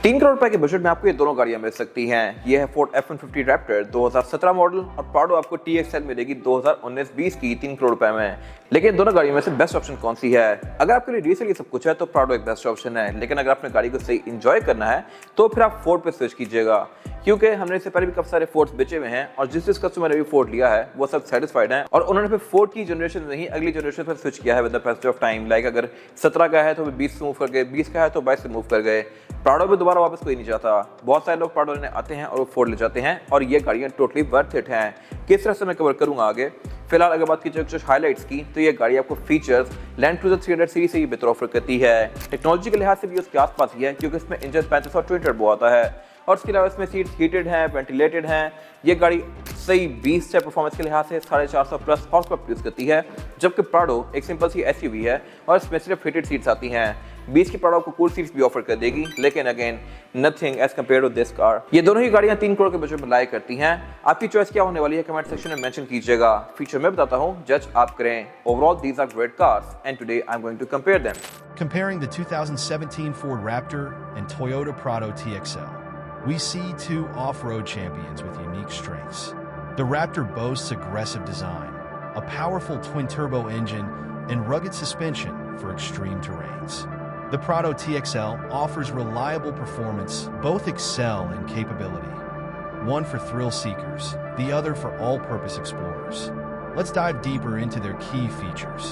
3 करोड़ रुपए के बजट में आपको ये दोनों गाड़ियां मिल सकती हैं। ये है फोर्ड F-150 रैप्टर 2017 मॉडल और प्राडो आपको TXL मिलेगी 2019-20 की 3 करोड़ रुपए में। लेकिन दोनों गाड़ियों में से बेस्ट ऑप्शन कौन सी है? अगर आपके लिए डीजल ये सब कुछ है तो प्राडो एक बेस्ट ऑप्शन है, लेकिन अगर आपने गाड़ी को सही इंजॉय करना है तो फिर आप फोर्ड पे स्विच कीजिएगा, क्योंकि हमने इससे पहले भी काफी सारे फोर्ड्स बेचे हुए हैं और जिस कस्टमर ने भी फोर्ड लिया है वो सब सेटिस्फाइड हैं और उन्होंने फिर फोर्ड की जनरेशन नहीं अगली जनरेशन पर स्विच किया है with the passage of time. Like अगर 17 का है तो 20 से मूव कर गए, 20 का है तो 22 से मूव कर गए। प्राडो में दोबारा वापस कोई नहीं जाता। बहुत सारे लोग प्राडो लेने आते हैं और वो फोर्ड ले जाते हैं और ये गाड़ियां टोटली वर्थ इट हैं। किस तरह से मैं कवर करूंगा आगे। फिलहाल अगर बात की जाए कुछ हाइलाइट्स की तो ये गाड़ी आपको फीचर्स लैंड क्रूजर 300 सीरीज से ही बेहतर ऑफर करती है। टेक्नोलॉजी के लिहाज से भी उसके आसपास ही है, क्योंकि इसमें इंजन 35 और ट्विन टर्बो आता है और उसके अलावा इसमें सीट्स हीटेड हैं, वेंटिलेटेड हैं। ये गाड़ी सही 20 है परफॉर्मेंस के लिहाज से 450 प्लस हॉर्स पावर प्रोड्यूस करती है, जबकि प्राडो एक सिंपल सी SUV है और इसमें सिर्फ हीटेड सीट्स आती हैं। 20 की प्राडो को कूल सीट्स भी ऑफर कर देगी, लेकिन again nothing as compare to this car. ये दोनों ही गाड़ियां 3 करोड़ के बजट में लाई करती हैं। आपकी चॉइस क्या होने वाली है कमेंट सेक्शन में मेंशन कीजिएगा। फीचर मैं बताता हूं, जज आप करें। Overall these are great cars and today I am going to compare them. Comparing the 2017 Ford Raptor and Toyota Prado TXL, we see two off-road champions with unique strengths. The Raptor boasts aggressive design, a powerful twin-turbo engine, and rugged suspension for extreme terrains. The Prado TXL offers reliable performance. Both excel in capability. One for thrill seekers, the other for all-purpose explorers. Let's dive deeper into their key features.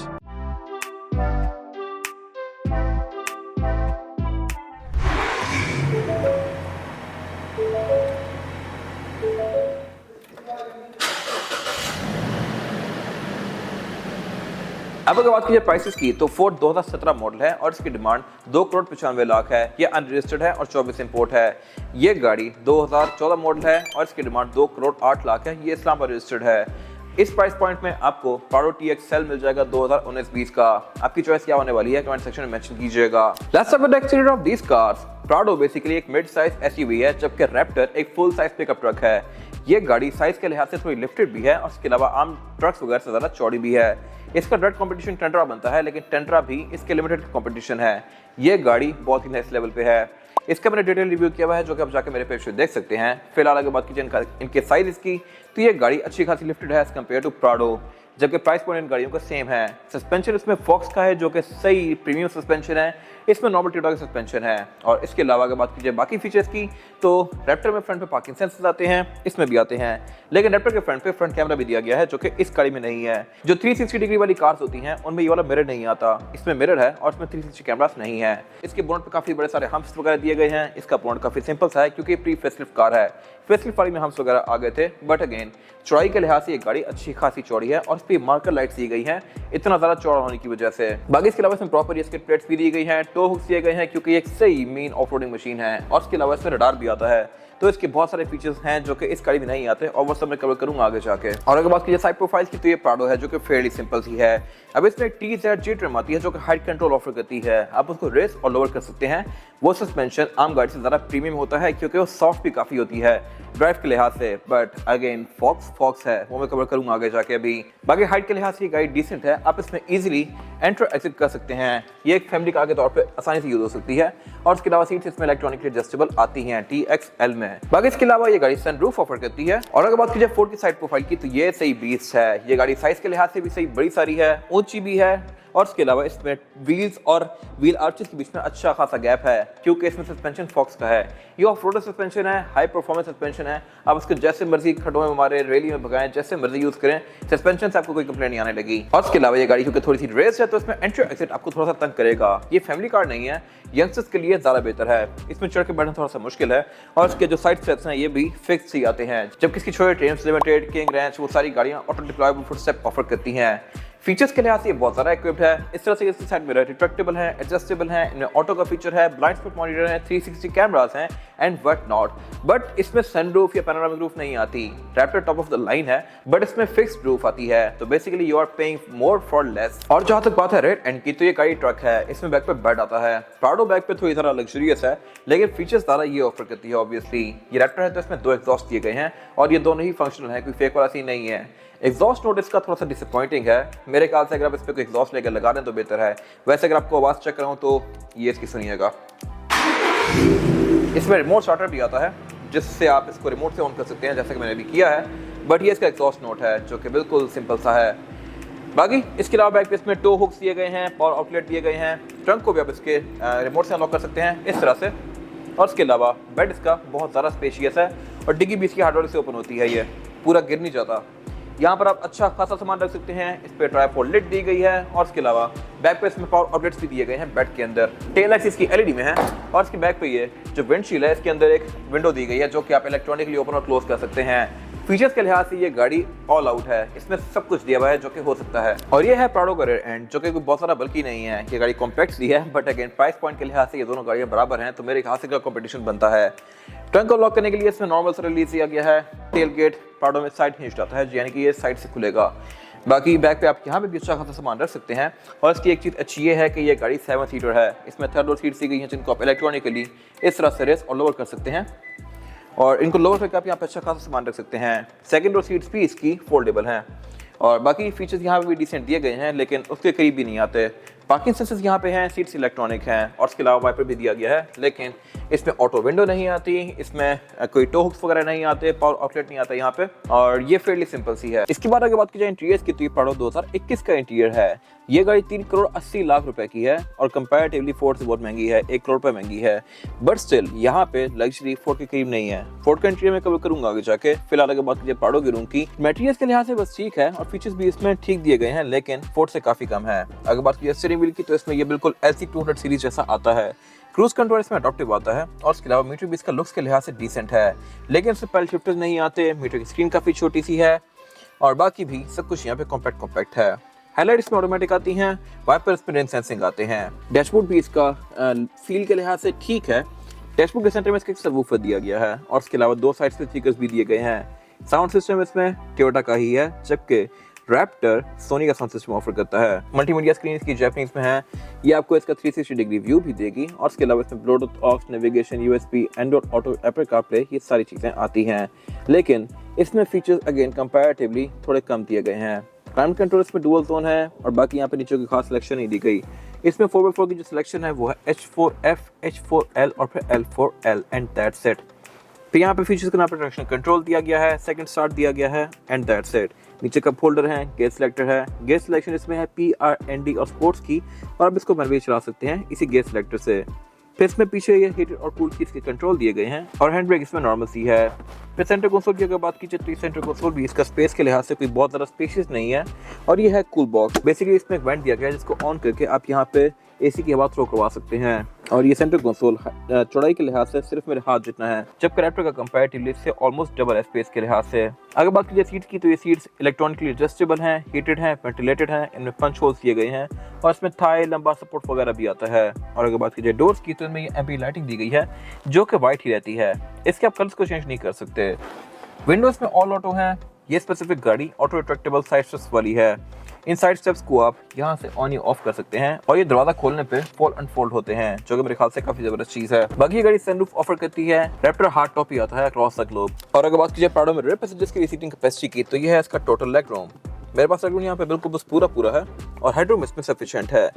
अब अगर बात की जाए prices की तो Ford 2017 model है और इसकी डिमांड 2,95,00,000 है। ये अनरजिस्टर्ड है और 24 इंपोर्ट है। ये गाड़ी 2014 मॉडल है और इसकी डिमांड 2,08,00,000 है। ये इस्लामाबाद रजिस्टर्ड है। इस प्राइस पॉइंट में आपको प्राडो TXL मिल जाएगा 2019-20 का। आपकी चॉइस क्या होने वाली है कमेंट सेक्शन में मेंशन कीजिएगा। Let's talk about the exterior of these cars. Prado basically एक मिड साइज SUV है, जबकि रैप्टर एक फुल साइज पिकअप ट्रक है। ये गाड़ी साइज के लिहाज से थोड़ी लिफ्टेड भी है और इसके अलावा आम ट्रक्स वगैरह से ज्यादा चौड़ी भी है। इसका डायरेक्ट कंपटीशन टेंट्रा बनता है, लेकिन टेंट्रा भी इसके लिमिटेड कंपटीशन है। ये गाड़ी बहुत ही नेक्स्ट लेवल पे है। इसका मैंने डिटेल रिव्यू किया हुआ है, जो कि आप जाके मेरे पेज पे देख सकते हैं। फिलहाल अगर बात कीजिए इनके साइज की तो ये गाड़ी अच्छी खासी लिफ्टेड है एज कम्पेयर टू प्राडो, जबकि प्राइस पॉइंट इन गाड़ियों का सेम है। सस्पेंशन इसमें फॉक्स का है, जो कि सही प्रीमियम सस्पेंशन है। इसमें नॉर्मल टी-टॉक सस्पेंशन है। और इसके अलावा अगर बात कीजिए बाकी फीचर्स की तो रैप्टर में फ्रंट पे पार्किंग सेंसर्स आते हैं, इसमें भी आते हैं, लेकिन रैप्टर के फ्रंट पे फ्रंट कैमरा भी दिया गया है, जो कि इस गाड़ी में नहीं है। जो 360 डिग्री वाली कार्स होती हैं उनमें ये वाला मिरर नहीं आता। इसमें मिरर है और इसमें 360 कैमरास नहीं है। इसके बोनट पे काफी बड़े सारे हम्प्स वगैरह दिए गए हैं। इसका बोनट काफी सिंपल सा है, क्योंकि प्री फेसलिफ्ट कार है। फेसलिफ्ट वाली में हम्प्स वगैरह आ गए थे, बट अगेन चौड़ाई के लिहाज से ये गाड़ी अच्छी खासी चौड़ी है और इस पर मार्कर लाइट्स दी गई हैं इतना ज्यादा चौड़ा होने की वजह से। बाकी इसके अलावा इसमें प्रॉपर स्किड प्लेट्स भी दी गई हैं, टो हुक्स दिए गए हैं, क्योंकि एक सही मेन ऑफ-रोडिंग मशीन है। और इसके अलावा इसमें रडार भी आता है। तो इसके बहुत सारे फीचर्स हैं जो कि इस गाड़ी में नहीं आते और वो सब मैं कवर करूंगा आगे जाके। और अगर बात कीजिए साइड प्रोफाइल की तो ये प्राडो है, जो कि फेयरली सिंपल सी है। अब इसमें TZG ट्रिम आती है, जो कि हाइट कंट्रोल ऑफर करती है। आप उसको रेस और लोअर कर सकते हैं। वो सस्पेंशन आम गाड़ी से ज्यादा प्रीमियम होता है, क्योंकि वो सॉफ्ट भी काफी होती है ड्राइव के लिहाज से। बट अगेन फॉक्स है, वो मैं कवर करूंगा आगे जाके। अभी बाकी हाइट के लिहाज से ये गाड़ी डिसेंट है। आप इसमें इजीली एंटर एग्जिट कर सकते हैं। ये एक फैमिली कार के तौर पे आसानी से यूज हो सकती है। और इसके अलावा सीट्स इसमें इलेक्ट्रॉनिकली एडजस्टेबल आती हैं TXL में। बाकी इसके अलावा ये गाड़ी सनरूफ ऑफर करती है। और अगर बात कीजिए फोर्ड की साइड प्रोफाइल की तो ये सही बीस्ट है। ये गाड़ी साइज के लिहाज से भी सही बड़ी सारी है, ऊंची भी है। और इसके अलावा इसमें व्हील्स और व्हील आर्चेस के बीच में अच्छा खासा गैप है, क्योंकि इसमें सस्पेंशन फॉक्स का है। ये ऑफ-रोड सस्पेंशन है, हाई परफॉर्मेंस सस्पेंशन है। आप इसको जैसे मर्जी खड्डों में मारे, रैली में भगाएं, जैसे मर्जी यूज करें, सस्पेंशन से आपको कोई कंप्लेंट नहीं आने लगी। और इसके अलावा ये गाड़ी क्योंकि थोड़ी सी रेस है तो इसमें एंट्री एग्जिट आपको थोड़ा सा तंग करेगा। ये फैमिली कार नहीं है, यंगस्टर्स के लिए ज्यादा बेहतर है। इसमें चढ़ के बैठना थोड़ा सा मुश्किल है। और इसके जो साइड स्टेप्स हैं ये भी फिक्स ही आते हैं, जबकि इसकी छोटे ट्रेम्स लिमिटेड, किंग रैंच, वो सारी गाड़ियां ऑटो डिप्लॉयबल फुटस्टेप ऑफर करती हैं। फीचर्स के लिहाज से ये बहुत सारा इक्विप्ड है। इस तरह से इसकी साइड मिरर रिट्रैक्टेबल है, एडजस्टेबल है, इनमें ऑटो का फीचर है, ब्लाइंड स्पॉट मॉनिटर है, 360 कैमरास हैं एंड व्हाट नॉट। बट इसमें सनरूफ या पैनोरामिक रूफ नहीं आती। Raptor top of the line है, बट इसमें फिक्स्ड रूफ आती है। तो basically you are paying more for less. और जहां तक बात है रेट एंड की, तो ये गाड़ी ट्रक है। इसमें बैक पे बेड आता है। प्राडो बैक पे थोड़ी ज़रा लग्जरियस है, लेकिन फीचर्स ज़्यादा ये ऑफर करती है। ऑब्वियसली ये रैप्टर है तो इसमें 2 एग्जॉस्ट दिए गए हैं और ये दोनों ही फंक्शनल है, कोई फेक वाला सीन नहीं है। एग्जॉस्ट नोट इसका थोड़ा सा डिसअपॉइंटिंग है मेरे ख्याल से। अगर आप इस पर कोई एग्जॉस्ट लेकर लगा दें तो बेहतर है। वैसे अगर आपको आवाज़ चेक कराऊँ तो ये इसकी सुनिएगा। इसमें रिमोट स्टार्टर भी आता है जिससे आप इसको रिमोट से ऑन कर सकते हैं, जैसे कि मैंने अभी किया है। बट ये इसका एग्जॉस्ट नोट है जो कि बिल्कुल सिंपल सा है। बाकी इसके अलावा बैक पे इसमें टो हुक्स दिए गए हैं, पावर आउटलेट दिए गए हैं, ट्रंक को भी आप इसके रिमोट से अनलॉक कर सकते हैं इस तरह से। और इसके अलावा बेड इसका बहुत ज़्यादा स्पेशियस है और डिग्गी भी इसकी हार्डवेयर से ओपन होती है, ये पूरा गिर नहीं जाता। यहाँ पर आप अच्छा खासा सामान रख सकते हैं। इस पर ट्राइपॉड लिड दी गई है और इसके अलावा बैक पे इसमें पावर आउटलेट्स भी दिए गए हैं बेड के अंदर। टेल लाइट्स इसकी एलईडी में है और इसके बैक पे ये जो विंडशील्ड है इसके अंदर एक विंडो दी गई है जो कि आप इलेक्ट्रॉनिकली ओपन और क्लोज कर सकते हैं। फीचर्स के लिहाज से ये गाड़ी ऑल आउट है, इसमें सब कुछ दिया हुआ है जो कि हो सकता है। और ये है प्राडो का रेयर एंड जो कि कोई बहुत सारा बल्कि नहीं है। ये गाड़ी कॉम्पैक्ट सी है बट अगेन प्राइस पॉइंट के लिहाज से ये दोनों गाड़ियां बराबर हैं, तो मेरे ख्याल से का कंपटीशन बनता है। ट्रंक को लॉक करने के लिए इसमें नॉर्मल से रिलीज किया गया है। टेल गेट प्राडो में साइड हिंज आता है, यानी कि ये साइड से खुलेगा। बाकी बैक पे आप यहाँ पे भी अच्छा खासा सामान रख सकते हैं। और इसकी एक चीज़ अच्छी ये है कि ये गाड़ी 7 सीटर है। इसमें थर्ड डोर सीट्स दी गई हैं जिनको आप इलेक्ट्रॉनिकली इस तरह से रेस और लोअर कर सकते हैं और इनको लोअर करके आप यहाँ पे अच्छा खासा सामान रख सकते हैं। सेकंड रो सीट्स भी इसकी फोल्डेबल हैं और बाकी फीचर्स यहाँ पे भी डिसेंट दिए गए हैं, लेकिन उसके करीब भी नहीं आते। पार्किंग सेंसर्स यहाँ पे हैं, सीट्स इलेक्ट्रॉनिक हैं और इसके अलावा वाइपर भी दिया गया है, लेकिन इसमें ऑटो विंडो नहीं आती, इसमें कोई टो हुक्स वगैरह नहीं आते, पावर आउटलेट नहीं आता यहाँ पे और ये फेयरली सिंपल सी है। इसके बाद अगर बात की जाए इंटीरियर्स की तो ये प्राडो 2021 का इंटीरियर है। ये गाड़ी 3 करोड़ 80 लाख रुपए की है और कंपैरेटिवली फोर्ड से बहुत महंगी है, 1 करोड़ रुपए महंगी है। बट स्टिल यहाँ पे लग्जरी फोर्ड के करीब नहीं है। फोर्ड का इंटीरियर में कवर करूंगा आगे जाके। फिलहाल अगर बात कीजिए प्राडो की रूम की, मटेरियल्स के लिहाज से बस ठीक है और फीचर्स भी इसमें ठीक दिए गए हैं, लेकिन फोर्ड से काफी कम है। अगर बात कीजिए स्टीयरिंग व्हील की तो इसमें ये बिल्कुल LC200 सीरीज जैसा आता है। क्रूज कंट्रोल इसमें अडॉप्टिव आता है और इसके अलावा मीटर भी इसका लुक्स के लिहाज से डिसेंट है, लेकिन इसमें पैडल शिफ्टर्स नहीं आते। मीटर की स्क्रीन काफी छोटी सी है और बाकी भी सब कुछ यहाँ पे कॉम्पैक्ट है। हेडलाइट इसमें ऑटोमेटिक आती हैं, वाइपर इसमें रेन सेंसिंग आते हैं। डैशबोर्ड भी इसका फील के लिहाज से ठीक है। डैशबोर्ड के सेंटर में इसका एक सबवूफर दिया गया है और इसके अलावा 2 साइड से स्पीकर्स भी दिए गए हैं। साउंड सिस्टम इसमें टोयोटा का ही है, जबकि रैप्टर सोनी का साउंड सिस्टम ऑफर करता है। मल्टीमीडिया स्क्रीन इसकी जापानीज में है, ये आपको इसका 360 डिग्री व्यू भी देगी और इसके अलावा इसमें Bluetooth aux, navigation, USB, Android Auto, Apple CarPlay, ये सारी चीज़ें आती हैं, लेकिन इसमें फीचर्स अगेन कंपैरेटिवली थोड़े कम दिए गए हैं। क्लाइमेट कंट्रोल इसमें डुअल जोन है और बाकी यहाँ पे नीचे की खास सिलेक्शन नहीं दी गई। इसमें 4x4 की जो सिलेक्शन है वो है H4F, H4L और फिर L4L एंड दैट्स इट। फिर यहाँ पे फीचर्स का नाम पे ट्रैक्शन कंट्रोल दिया गया है, सेकंड स्टार्ट दिया गया है एंड दैट्स इट। नीचे कप होल्डर है, गेयर सिलेक्टर है। गेयर सिलेक्शन इसमें है PRND और स्पोर्ट्स की और आप इसको मैनुअली चला सकते हैं इसी गेयर सिलेक्टर से। फिर इसमें पीछे ये हीटर और कूल की इसके कंट्रोल दिए गए हैं और हैंड ब्रेक इसमें नॉर्मल सी है। फिर सेंटर कंसोल की अगर बात की जाए तो सेंटर कंसोल भी इसका स्पेस के लिहाज से कोई बहुत ज़्यादा स्पेशियस नहीं है और ये है कूल बॉक्स। बेसिकली इसमें एक वेंट दिया गया है जिसको ऑन करके आप यहाँ पे AC की हवा थ्रो करवा सकते हैं और ये सेंटर कंसोल चौड़ाई के लिहाज से सिर्फ मेरे हाथ जितना है, जबकि रैप्टर का कंपैरेटिवली इससे ऑलमोस्ट डबल है स्पेस के लिहाज से। अगर बात कीजिए सीट्स की तो ये सीट्स इलेक्ट्रॉनिकली एडजस्टेबल हैं, हीटेड हैं, वेंटिलेटेड हैं, इनमें पंच होल्स दिए गए हैं और इसमें थाई लंबा सपोर्ट वगैरह भी आता है। और अगर बात कीजिए डोर्स की तो इनमें ये एम्बी लाइटिंग दी गई है जो कि वाइट ही रहती है, इसके आप कलर्स को चेंज नहीं कर सकते। विंडोज में ऑल ऑटो है। ये स्पेसिफिक गाड़ी ऑटो रिट्रैक्टेबल साइड स्टेप्स वाली है। इन साइड स्टेप्स को आप यहाँ से ऑन या ऑफ कर सकते हैं और ये दरवाजा खोलने पे फोल्ड अनफोल्ड होते हैं, जो कि मेरे ख्याल से काफी जबरदस्त चीज है। बाकी ये गाड़ी सनरूफ ऑफर करती है। रैप्टर हार्ड टॉप ही आता है अक्रॉस द ग्लोब। और अगर बात कीजिए प्राडो में रेयर पैसेंजर्स की सीटिंग कैपेसिटी की तो ये है इसका टोटल लेग रूम। मेरे पास लेग रूम यहाँ पे बिल्कुल बस पूरा है और हेडरूम इसमें सफिशिएंट है।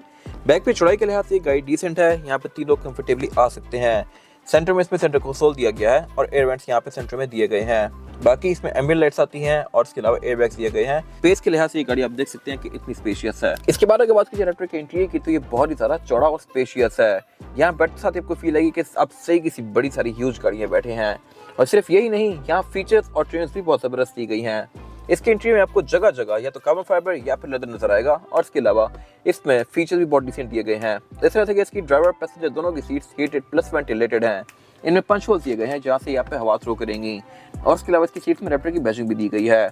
बैक पे चौड़ाई के लिहाज से ये गाड़ी डिसेंट है, यहाँ पे 3 लोग कंफर्टेबली आ सकते हैं। सेंटर में इसमें सेंटर कंसोल दिया गया है और एयर वेंट्स यहाँ पे सेंटर में दिए गए हैं। बाकी इसमें एम्बिएंट लाइट्स आती हैं और इसके अलावा एयर बैग्स दिए गए हैं। स्पेस के लिहाज से ये गाड़ी आप देख सकते हैं कि इतनी स्पेशियस है। इसके बाद अगर बात कीजिए रैप्टर के इंटीरियर की तो ये बहुत ही ज्यादा चौड़ा और स्पेशियस है। यहाँ बैठते साथ आपको फील आएगी कि आप सही किसी बड़ी सारी ह्यूज गाड़ियां बैठे हैं। और सिर्फ यही नहीं, यहाँ फीचर्स और ट्रिम्स भी बहुत जबरदस्त दी गई हैं। इसके इंटीरियर में आपको जगह जगह या तो कार्बन फाइबर या फिर लेदर नजर आएगा और इसके अलावा इसमें फीचर्स भी बहुत डिसेंट दिए गए हैं। इस तरह से इसकी ड्राइवर पैसेंजर दोनों की सीट्स हीटेड प्लस वेंटिलेटेड हैं। इनमें पंच होल्स दिए गए हैं जहाँ से यहाँ पे हवा थ्रो करेंगी और इसके अलावा इसकी सीट्स में रैप्टर की बैजिंग भी दी गई है।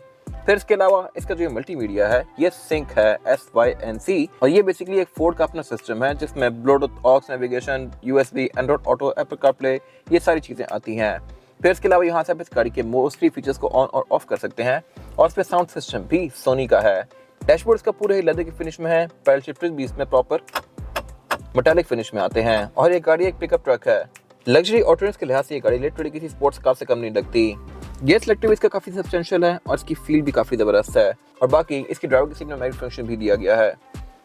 फिर इसके अलावा इसका जो मल्टीमीडिया है ये सिंक है SYNC और ये बेसिकली एक फोर्ड का अपना सिस्टम है जिसमें Bluetooth aux, navigation, USB, Android Auto, Apple CarPlay, ये सारी चीजें आती हैं। फिर इसके अलावा यहाँ से आप इस गाड़ी के मोस्टली फीचर्स को ऑन और ऑफ कर सकते हैं और इस पे साउंड सिस्टम भी सोनी का है। डैशबोर्ड इसका पूरे ही लेदर की फिनिश में है। पैडल शिफ्टर्स भी इसमें प्रॉपर मेटालिक फिनिश में आते हैं और ये गाड़ी एक पिकअप ट्रक है। लग्जरी और ट्रेंड्स के लिहाज से ये गाड़ी लिटरली किसी स्पोर्ट्स कार से कम नहीं लगती। ये सिलेक्टिव इसका काफी सब्सटेंशियल है और इसकी फील भी काफी जबरदस्त है और बाकी इसकी ड्राइवर की सीट में मैग्नेटिक फंक्शन भी दिया गया है।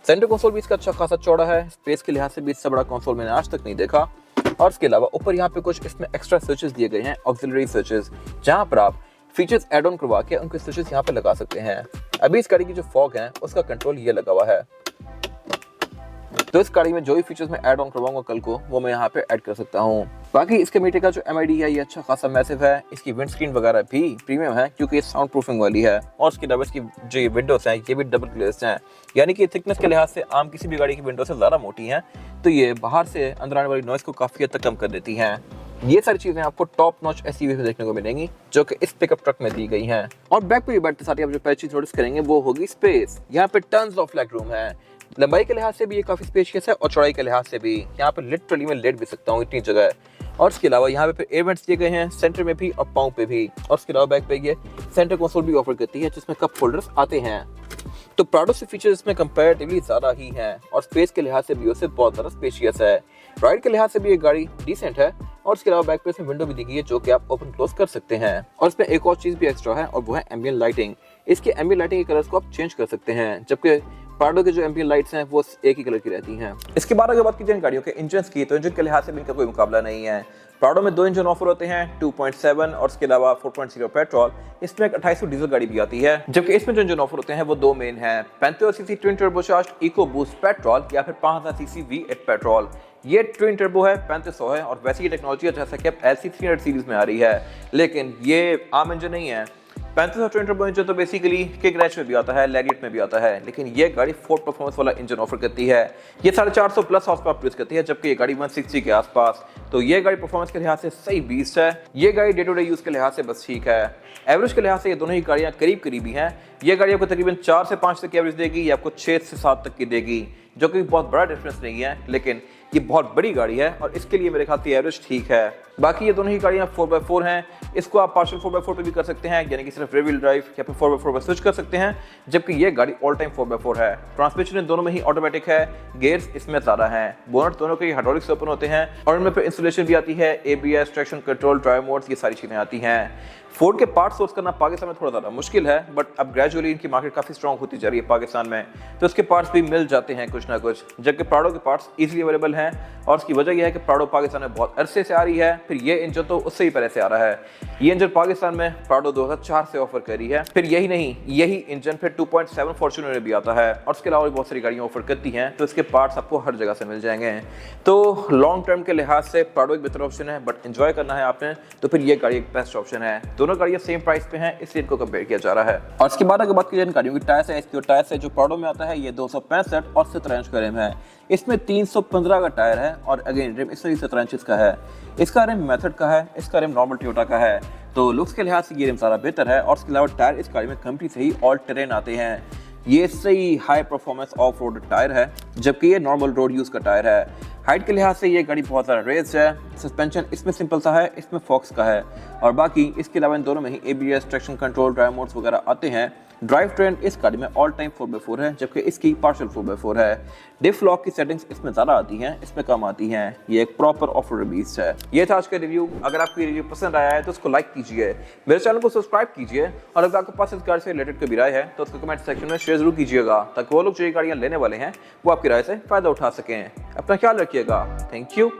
सेंटर कंसोल भी इसका अच्छा खासा चौड़ा है। स्पेस के लिहाज से भी इससे बड़ा कंसोल मैंने आज तक नहीं देखा और इसके अलावा ऊपर यहाँ पे कुछ इसमें एक्स्ट्रा स्विचेस दिए गए हैं, ऑक्सिलरी स्विचेस, जहाँ पर आप फीचर्स ऐड ऑन करवा के उनके स्विचेस यहाँ पे लगा सकते हैं। अभी इस गाड़ी की जो फॉग है उसका कंट्रोल ये लगा हुआ है, तो इस गाड़ी में जो भी फीचर्स मैं ऐड ऑन करवाऊंगा कल को वो मैं यहाँ पे ऐड कर सकता हूँ। बाकी इसके मीटर का जो MID है ये अच्छा खासा मैसिव है। इसकी विंड स्क्रीन वगैरह भी प्रीमियम है क्योंकि ये साउंड प्रूफिंग वाली है। और इसके अलावा इसकी जो ये विंडोज हैं ये भी डबल ग्लेज्ड हैं, यानी कि थिकनेस के लिहाज से आम किसी भी गाड़ी की विंडो से ज़्यादा मोटी हैं, तो ये बाहर से अंदर आने वाली नॉइस को काफ़ी हद तक कम कर देती हैं। ये सारी चीजें आपको टॉप नॉच SUV में देखने को मिलेंगी जो कि इस पिकअप ट्रक में दी गई हैं। और बैक पे भी बैठते साथ ही आप जो पहली चीज नोटिस करेंगे वो होगी स्पेस। यहाँ पे टन्स ऑफ लेग रूम है, लंबाई के लिहाज से भी ये काफी स्पेशियस है और चौड़ाई के लिहाज से भी। यहाँ पे लिटरली मैं लेट भी सकता हूँ, इतनी जगह है। और इसके अलावा यहाँ पे एयर वेंट्स दिए गए हैं, सेंटर में भी और पाँव पे भी। और इसके अलावा बैक पे ये सेंटर कंसोल भी ऑफर करती है जिसमें कप होल्डर्स आते हैं। तो प्राडो से फीचर्स इसमें कंपैरेटिवली ज्यादा ही हैं और स्पेस के लिहाज से भी उससे बहुत ज्यादा स्पेशियस है। राइड के लिहाज से भी ये गाड़ी डिसेंट है। और इसके अलावा बैक पे इसमें विंडो भी दी गई है जो कि आप ओपन क्लोज कर सकते हैं। और इसमें एक और चीज भी एक्स्ट्रा है और वो है एम्बिएंट लाइटिंग। इसके एम्बिएंट लाइटिंग के कलर्स को आप चेंज कर सकते हैं, जबकि प्राडो के जो एम्बिएंट लाइट्स हैं वो एक ही कलर की रहती हैं। इसके बाद अगर बात की जाए गाड़ियों के इंजन की, तो इंजन के लिहाज से भी इनका कोई मुकाबला नहीं है। प्राडो में 2 इंजन ऑफर होते हैं, 2.7 और इसके अलावा 4.0 पेट्रोल। इसमें एक 2800 डीजल गाड़ी भी आती है, जबकि इसमें जो इंजन ऑफर होते हैं वो 2 मेन हैं, 3500 cc twin turbocharged EcoBoost petrol या फिर 5000 सीसी V8 पेट्रोल। ये ट्विन टर्बो है, 3500 है और वैसी ये टेक्नोलॉजी है जैसा कि अब LC300 सीरीज में आ रही है, लेकिन ये आम इंजन नहीं है। 3500 ट्विन टर्बो इंजन तो बेसिकली किक रैच में भी आता है, लैगिट में भी आता है, लेकिन ये गाड़ी फोर्ड परफॉर्मेंस वाला इंजन ऑफर करती है। ये 450 प्लस हॉर्स पावर प्रोड्यूस करती है, जबकि ये गाड़ी 160 के आसपास। तो ये गाड़ी परफॉर्मेंस के लिहाज से सही बीस्ट है। ये गाड़ी डे टू डे यूज के लिहाज से बस ठीक है। एवरेज के लिहाज से ये दोनों ही गाड़ियां करीब करीबी हैं। ये गाड़ी आपको तकरीबन 4 से 5 तक की एवरेज देगी, या आपको 6 से 7 तक की देगी, जो कि बहुत बड़ा डिफरेंस नहीं है, लेकिन ये बहुत बड़ी गाड़ी है और इसके लिए मेरे ख्याल से एवरेज ठीक है। बाकी ये दोनों ही गाड़ियां 4x4 हैं। इसको आप पार्शियल 4x4 पे भी कर सकते हैं, यानी कि सिर्फ रेयर व्हील ड्राइव या फिर 4x4 पे स्विच कर सकते हैं, जबकि ये गाड़ी ऑल टाइम 4x4 है। ट्रांसमिशन इन दोनों में ही ऑटोमेटिक है, गियर्स इसमें ज़्यादा हैं, बोनट दोनों के हाइड्रोलिक से ओपन होते हैं और इनमें फिर इंस्टॉलेशन भी आती है, ABS, traction control, drive modes, ये सारी चीज़ें आती हैं। फोर्ड के पार्ट सोर्स करना पाकिस्तान में थोड़ा ज़्यादा मुश्किल है, बट अब ग्रेजुअली इनकी मार्केट काफ़ी स्ट्रॉन्ग होती जा रही है पाकिस्तान में, तो इसके पार्ट्स भी मिल जाते हैं कुछ ना कुछ, जबकि प्राडो के पार्ट्स इजीली अवेलेबल हैं। और इसकी वजह यह है कि प्राडो पाकिस्तान में बहुत अरसे से आ रही है, फिर ये इंजन तो उससे ही पहले से आ रहा है। ये इंजन पाकिस्तान में प्राडो 2004 से ऑफर करी है। फिर यही नहीं, यही इंजन फिर 2.7 फॉर्च्यूनर में भी आता है और इसके अलावा बहुत सारी गाड़ियाँ ऑफर करती हैं, तो इसके पार्ट्स आपको हर जगह से मिल जाएंगे। तो लॉन्ग टर्म के लिहाज से प्राडो एक बेहतर ऑप्शन है, बट एंजॉय करना है आपने तो फिर ये गाड़ी एक बेस्ट ऑप्शन है। दोनों गाड़ियाँ सेम प्राइस पे हैं, इसलिए इनको कंपेयर किया जा रहा है। और इसके बाद अगर बात की जाए गाड़ियों की टायर साइज की, टायर साइज जो प्राडो में आता है ये 265 और 17 इंच का रिम है। इसमें 315 का टायर है और अगेन रिम इसमें 17 इंच का है। इसका रिम मेथड का है, इसका रिम नॉर्मल टोयोटा का है, तो लुक्स के लिहाज से ये रिम सारा बेहतर है। और इसके अलावा टायर इस गाड़ी में कंपनी से ही ऑल टेरेन आते हैं। ये सही high performance of road tyre है, जबकि ये नॉर्मल रोड यूज का टायर है। हाइट के लिहाज से ये गाड़ी बहुत ज़्यादा रेस है। सस्पेंशन इसमें सिंपल सा है, इसमें फॉक्स का है, और बाकी इसके अलावा इन दोनों में ही ABS, traction control, drive modes वगैरह आते हैं। ड्राइव ट्रेन इस गाड़ी में ऑल टाइम 4x4 है, जबकि इसकी पार्शियल 4x4 है। डिफ लॉक की सेटिंग्स इसमें ज़्यादा आती हैं, इसमें कम आती हैं। ये एक प्रॉपर ऑफर रिलीज है। ये था आज का रिव्यू। अगर आपको ये रिव्यू पसंद आया है तो उसको लाइक कीजिए, मेरे चैनल को सब्सक्राइब कीजिए, और अगर आपके पास इस गाड़ी से रिलेटेड कोई भी राय है तो उसको कमेंट सेक्शन में शेयर जरूर कीजिएगा, ताकि वो लोग जो ये गाड़ियाँ लेने वाले हैं वो आपकी राय से फायदा उठा सकें। अपना ख्याल रखिएगा। Thank you.